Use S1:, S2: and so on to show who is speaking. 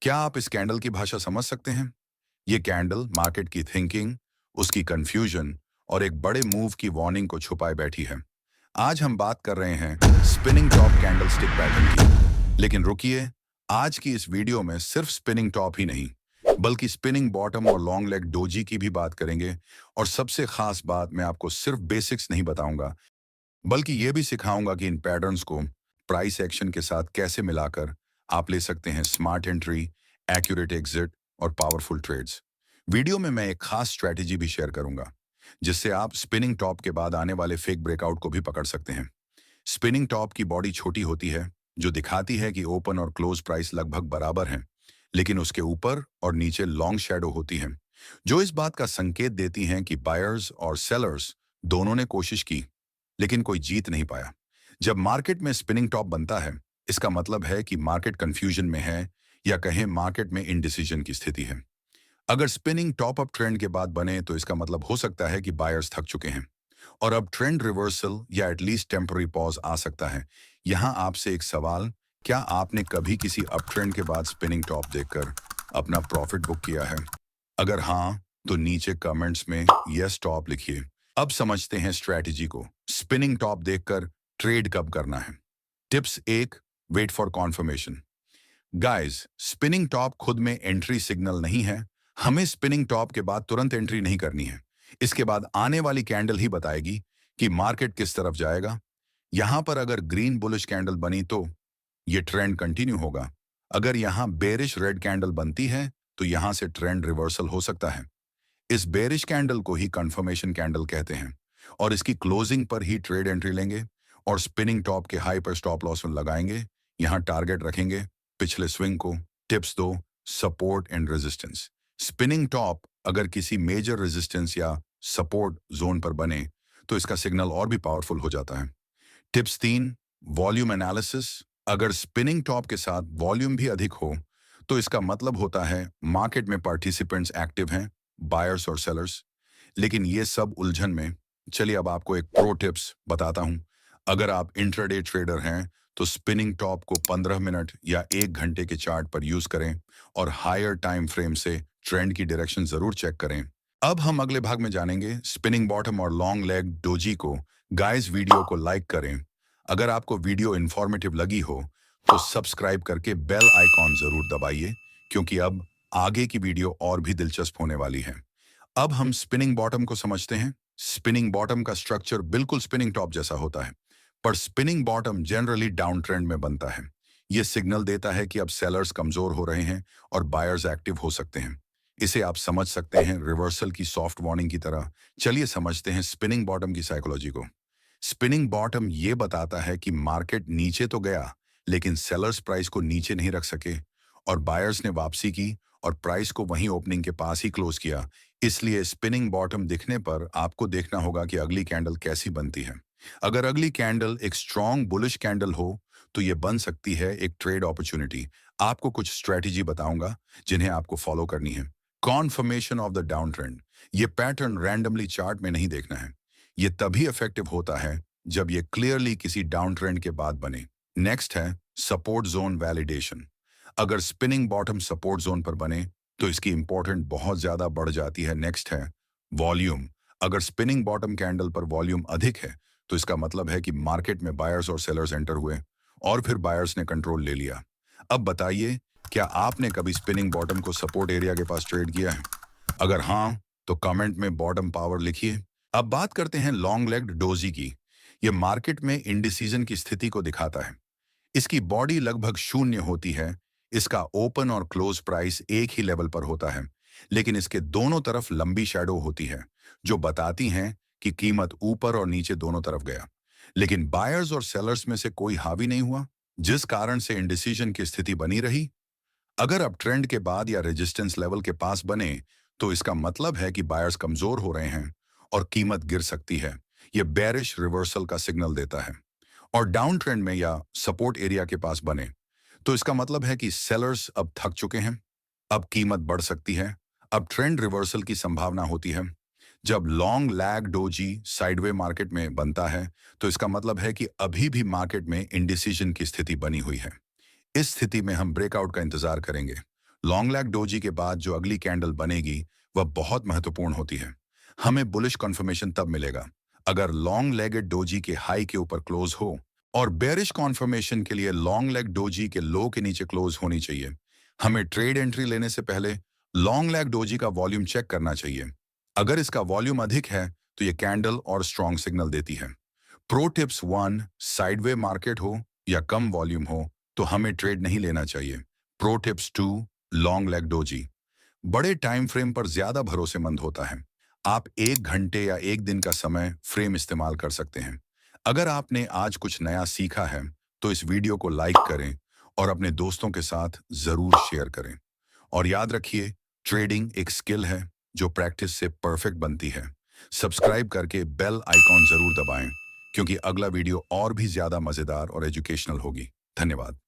S1: क्या आप इस कैंडल की भाषा समझ सकते हैं? ये कैंडल मार्केट की थिंकिंग, उसकी कंफ्यूजन और एक बड़े मूव की वार्निंग को छुपाए बैठी है। आज हम बात कर रहे हैं spinning top candle stick pattern की। लेकिन रुकिए, आज की इस वीडियो में सिर्फ स्पिनिंग टॉप ही नहीं, बल्कि स्पिनिंग बॉटम और लॉन्ग लेग डोजी की भी बात करेंगे। और सबसे खास बात, मैं आपको सिर्फ बेसिक्स नहीं बताऊंगा, बल्कि ये भी सिखाऊंगा कि इन पैटर्न्स को प्राइस एक्शन के साथ कैसे मिलाकर आप ले सकते हैं स्मार्ट एंट्री, एक्यूरेट एग्जिट और पावरफुल ट्रेड्स। वीडियो में मैं एक खास स्ट्रेटेजी भी शेयर करूंगा, जिससे आप स्पिनिंग टॉप के बाद आने वाले फेक ब्रेकआउट को भी पकड़ सकते हैं। स्पिनिंग टॉप की बॉडी छोटी होती है, जो दिखाती है कि ओपन और क्लोज प्राइस लगभग बराबर हैं, लेकिन उसके ऊपर और नीचे लॉन्ग शैडो होती हैं, जो इस बात का संकेत देती हैं कि बायर्स और सेलर्स दोनों ने कोशिश की, लेकिन कोई जीत नहीं पाया। जब मार्केट में स्पिनिंग टॉप बनता है, इसका मतलब है कि मार्केट कंफ्यूजन में है, या कहें मार्केट में इनडिसीजन की स्थिति है। अगर स्पिनिंग टॉप अप ट्रेंड के बाद बने, तो इसका मतलब हो सकता है कि बायर्स थक चुके हैं और अब ट्रेंड रिवर्सल या एटलीस्ट टेम्पररी पॉज आ सकता है। यहां आपसे एक सवाल, क्या आपने कभी किसी अप ट्रेंड के बाद स्पिनिंग टॉप देखकर अपना प्रॉफिट बुक किया है? अगर हाँ, तो नीचे कमेंट्स में यस टॉप लिखिए। अब समझते हैं स्ट्रैटेजी को। स्पिनिंग टॉप देखकर ट्रेड कब करना है। टिप्स एक, wait for confirmation. Guys, spinning top खुद में एंट्री सिग्नल नहीं है। हमें स्पिनिंग टॉप के बाद तुरंत एंट्री नहीं करनी है। इसके बाद आने वाली कैंडल ही बताएगी कि मार्केट किस तरफ जाएगा। यहां पर अगर ग्रीन बुलिश कैंडल बनी, तो ये ट्रेंड कंटिन्यू होगा। अगर यहां बेरिश रेड कैंडल बनती है, तो यहां से ट्रेंड रिवर्सल हो सकता है। इस बेरिश कैंडल को ही कंफर्मेशन कैंडल कहते हैं, और इसकी क्लोजिंग पर ही ट्रेड एंट्री लेंगे और स्पिनिंग टॉप के हाई पर स्टॉप लॉस लगाएंगे। यहां टारगेट रखेंगे पिछले स्विंग को। टिप्स दो, support and resistance. Spinning top अगर किसी मेजर रेजिस्टेंस या सपोर्ट जोन पर बने, तो इसका सिग्नल और भी पावरफुल हो जाता है। टिप्स तीन, वॉल्यूम एनालिसिस। अगर स्पिनिंग टॉप के साथ वॉल्यूम भी अधिक हो, तो इसका मतलब होता है मार्केट में पार्टिसिपेंट्स एक्टिव हैं, बायर्स और सेलर्स। लेकिन ये सब उलझन में, चलिए अब आपको एक प्रो टिप्स बताता हूं। अगर आप इंट्राडे ट्रेडर हैं, तो स्पिनिंग टॉप को 15 मिनट या 1 घंटे के चार्ट पर यूज करें और हायर टाइम फ्रेम से ट्रेंड की डायरेक्शन जरूर चेक करें। अब हम अगले भाग में जानेंगे स्पिनिंग बॉटम और लॉन्ग लेग डोजी को। गाइस, वीडियो को लाइक करें। अगर आपको वीडियो इंफॉर्मेटिव लगी हो, तो सब्सक्राइब करके बेल आइकॉन जरूर दबाइए, क्योंकि अब आगे की वीडियो और भी दिलचस्प होने वाली है। अब हम स्पिनिंग बॉटम को समझते हैं। स्पिनिंग बॉटम का स्ट्रक्चर बिल्कुल स्पिनिंग टॉप जैसा होता है, पर spinning bottom generally down trend में बनता है। यह सिग्नल देता है कि अब सेलर्स कमजोर हो रहे हैं और बायर्स एक्टिव हो सकते हैं। इसे आप समझ सकते हैं रिवर्सल की सॉफ्ट वार्निंग की तरह। चलिए समझते हैं स्पिनिंग बॉटम की साइकोलॉजी को। स्पिनिंग बॉटम ये बताता है कि मार्केट नीचे तो गया, लेकिन सेलर्स प्राइस को नीचे नहीं रख सके और बायर्स ने वापसी की और प्राइस को वहीं ओपनिंग के पास ही क्लोज किया। इसलिए स्पिनिंग बॉटम दिखने पर आपको देखना होगा कि अगली कैंडल कैसी बनती है। अगर अगली कैंडल एक स्ट्रॉन्ग बुलिश कैंडल हो, तो ये बन सकती है एक ट्रेड अपॉर्चुनिटी। आपको कुछ स्ट्रेटेजी बताऊंगा, जिन्हें आपको फॉलो करनी है। Conformation of the down trend. ये पैटर्न रैंडमली चार्ट में नहीं देखना है। ये तभी इफेक्टिव होता है जब ये क्लियरली किसी डाउन ट्रेंड के बाद बने। नेक्स्ट है सपोर्ट जोन वैलिडेशन। अगर स्पिनिंग बॉटम सपोर्ट जोन पर बने, तो इसकी इंपॉर्टेंट बहुत ज्यादा बढ़ जाती है। नेक्स्ट है वॉल्यूम। अगर स्पिनिंग बॉटम कैंडल पर वॉल्यूम अधिक है, तो इसका मतलब है कि मार्केट में बायर्स और सेलर्स एंटर हुए और फिर बायर्स ने कंट्रोल ले लिया। अब बताइए, क्या आपने कभी स्पिनिंग बॉटम को सपोर्ट एरिया के पास ट्रेड किया है? अगर हाँ, तो कमेंट में बॉटम पावर लिखिए। अब बात करते हैं लॉन्ग लेग्ड डोजी की। यह मार्केट में इंडिसीजन की स्थिति को दिखाता है। इसकी बॉडी लगभग शून्य होती है। इसका ओपन और क्लोज प्राइस एक ही लेवल पर होता है, लेकिन इसके दोनों तरफ लंबी शैडो होती है, जो बताती हैं कि कीमत ऊपर और नीचे दोनों तरफ गया। लेकिन बायर्स और सेलर्स में से कोई हावी नहीं हुआ, जिस कारण से इंडिसीजन की स्थिति बनी रही। अगर अब ट्रेंड के बाद या रेजिस्टेंस लेवल के पास बने, तो इसका मतलब है कि बायर्स कमजोर हो रहे हैं और कीमत गिर सकती है। यह बेरिश रिवर्सल का सिग्नल देता है। और डाउन ट्रेंड में या सपोर्ट एरिया के पास बने, तो इसका मतलब है कि सेलर्स अब थक चुके हैं। अब कीमत बढ़ सकती है। अब ट्रेंड रिवर्सल की संभावना होती है। जब long lag doji sideway market में बनता है, तो इसका मतलब है कि अभी भी मार्केट में इंडिसीजन की स्थिति बनी हुई है। इस स्थिति में हम ब्रेकआउट का इंतजार करेंगे। लॉन्ग लेग डोजी के बाद जो अगली कैंडल बनेगी वह बहुत महत्वपूर्ण होती है। हमें बुलिश कॉन्फर्मेशन तब मिलेगा अगर लॉन्ग लेगेड डोजी के हाई के ऊपर क्लोज हो और बेरिश कॉन्फर्मेशन के लिए लॉन्ग लेग डोजी के लो के नीचे क्लोज होनी चाहिए। हमें ट्रेड एंट्री लेने से पहले लॉन्ग लेग डोजी का वॉल्यूम चेक करना चाहिए। अगर इसका वॉल्यूम अधिक है तो ये कैंडल और स्ट्रॉन्ग सिग्नल देती है। प्रो टिप्स 1, साइडवे मार्केट हो या कम वॉल्यूम हो तो हमें ट्रेड नहीं लेना चाहिए। Pro tips 2, long leg doji बड़े टाइम फ्रेम पर ज्यादा भरोसेमंद होता है। आप 1 घंटे या 1 दिन का समय फ्रेम इस्तेमाल कर सकते हैं। अगर आपने आज कुछ नया सीखा है तो इस वीडियो को लाइक करें और अपने दोस्तों के साथ जरूर शेयर करें। और याद रखिए, ट्रेडिंग एक स्किल है जो प्रैक्टिस से परफेक्ट बनती है। सब्सक्राइब करके बेल आइकॉन जरूर दबाएं क्योंकि अगला वीडियो और भी ज्यादा मजेदार और एजुकेशनल होगी। धन्यवाद।